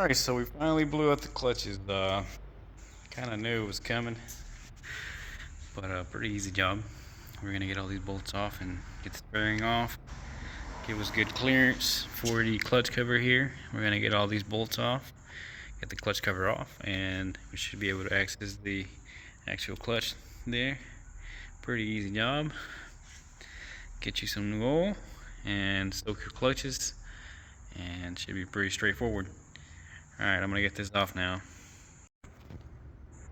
Alright, so we finally blew out the clutches. Kind of knew it was coming, but pretty easy job. We're gonna get all these bolts off and get the bearing off. Give us good clearance for the clutch cover here. We're gonna get all these bolts off, get the clutch cover off, and we should be able to access the actual clutch there. Pretty easy job. Get you some new oil and soak your clutches, and should be pretty straightforward. Alright, I'm gonna get this off now.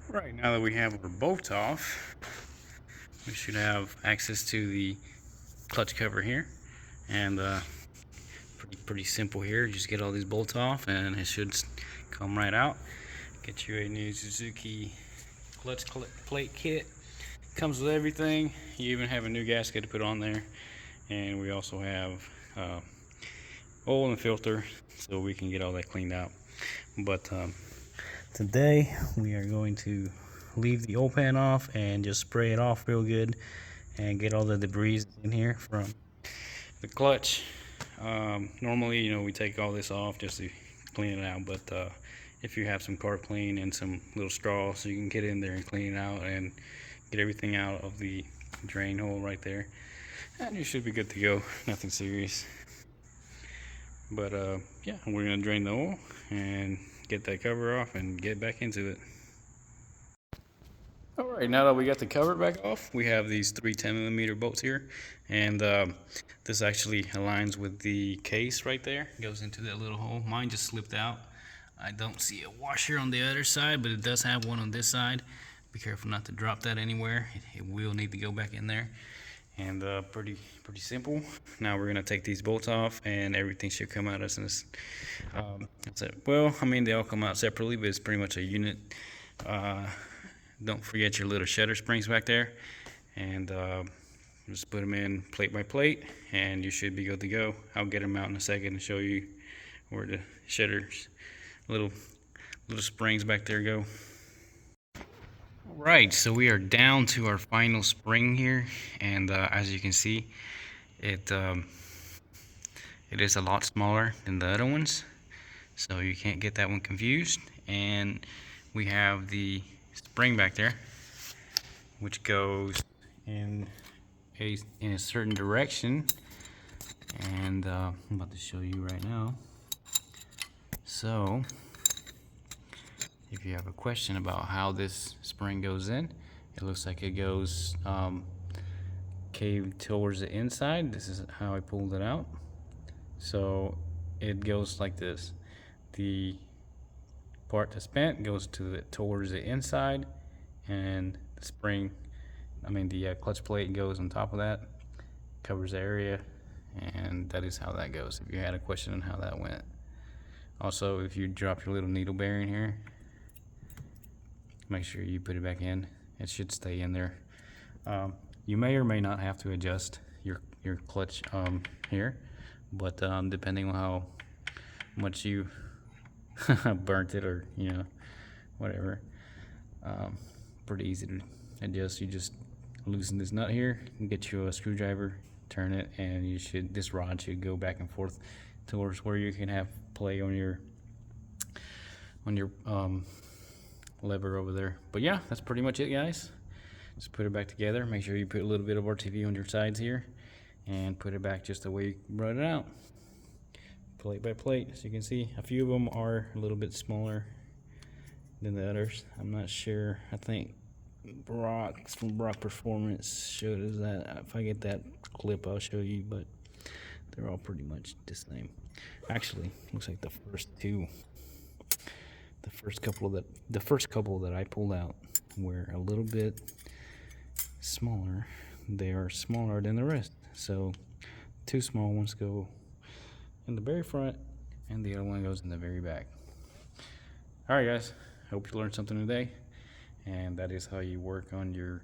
Right, now that we have our bolts off, we should have access to the clutch cover here, and pretty simple here. Just get all these bolts off and it should come right out. Get you a new Suzuki clutch plate kit. Comes with everything. You even have a new gasket to put on there, and we also have oil and filter so we can get all that cleaned out. But today we are going to leave the oil pan off and just spray it off real good and get all the debris in here from the clutch. Normally, we take all this off just to clean it out, but if you have some carb clean and some little straw, so you can get in there and clean it out and get everything out of the drain hole right there, and you should be good to go. Nothing serious. But yeah, we're gonna drain the oil and get that cover off and get back into it. Alright, now that we got the cover back off, we have these 3 10mm bolts here, and this actually aligns with the case right there. It goes into that little hole. Mine just slipped out. I don't see a washer on the other side, but it does have one on this side. Be careful not to drop that anywhere. It will need to go back in there. And pretty simple. Now we're gonna take these bolts off, and everything should come out as this. That's it. Well, I mean, they all come out separately, but it's pretty much a unit. Don't forget your little shutter springs back there, and just put them in plate by plate, and you should be good to go. I'll get them out in a second and show you where the shutters, little springs back there go. Right, so we are down to our final spring here, and as you can see, it is a lot smaller than the other ones, so you can't get that one confused. And we have the spring back there, which goes in a certain direction, and I'm about to show you right now. So if you have a question about how this spring goes in, it looks like it goes caved towards the inside. This is how I pulled it out. So it goes like this. The part that's bent goes towards the inside, and the spring, the clutch plate goes on top of that, covers the area, and that is how that goes. If you had a question on how that went. Also, if you drop your little needle bearing here, make sure you put it back in. It should stay in there. You may or may not have to adjust your clutch here, but depending on how much you burnt it, or whatever, pretty easy to adjust. You just loosen this nut here and get you a screwdriver, turn it, and this rod should go back and forth towards where you can have play on your lever over there. But yeah, that's pretty much it, guys. Just put it back together. Make sure you put a little bit of RTV on your sides here, and put it back just the way you brought it out, plate by plate. As you can see, a few of them are a little bit smaller than the others. I'm not sure. I think Brock from Brock Performance showed us that. If I get that clip, I'll show you, but they're all pretty much the same. Actually, looks like the first couple that I pulled out were a little bit smaller. They are smaller than the rest. So 2 small ones go in the very front, and the other one goes in the very back. Alright, guys, hope you learned something today, and that is how you work on your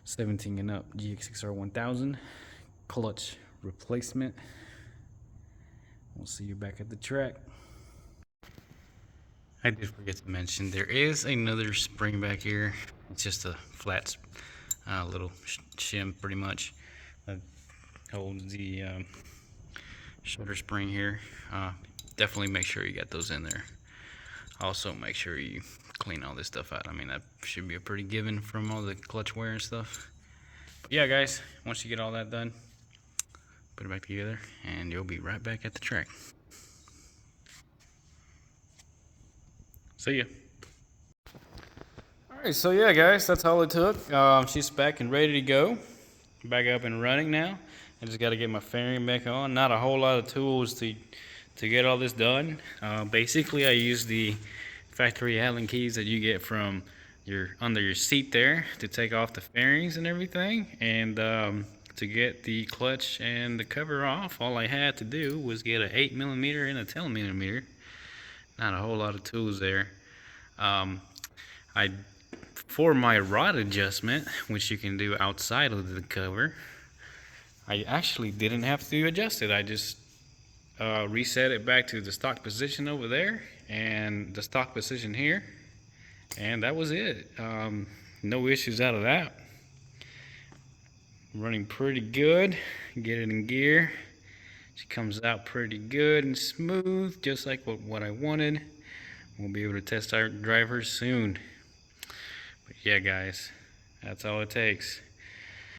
17 and up GSXR 1000 clutch replacement. We'll see you back at the track. I did forget to mention, there is another spring back here. It's just a flat little shim, pretty much, that holds the shutter spring here. Definitely make sure you get those in there. Also, make sure you clean all this stuff out. I mean, that should be a pretty given from all the clutch wear and stuff. But yeah, guys, once you get all that done, put it back together, and you'll be right back at the track. See ya. Alright, so yeah, guys, that's all it took. She's back and ready to go. Back up and running now. I just got to get my fairing back on. Not a whole lot of tools to get all this done. Basically, I use the factory Allen keys that you get from under your seat there to take off the fairings and everything. And to get the clutch and the cover off, all I had to do was get an 8mm and a 10mm. Not a whole lot of tools there. For my rod adjustment, which you can do outside of the cover, I actually didn't have to adjust it. I just reset it back to the stock position over there and the stock position here, and that was it. No issues out of that. Running pretty good. Get it in gear. She comes out pretty good and smooth, just like what I wanted. We'll be able to test our drive her soon. But yeah, guys, that's all it takes.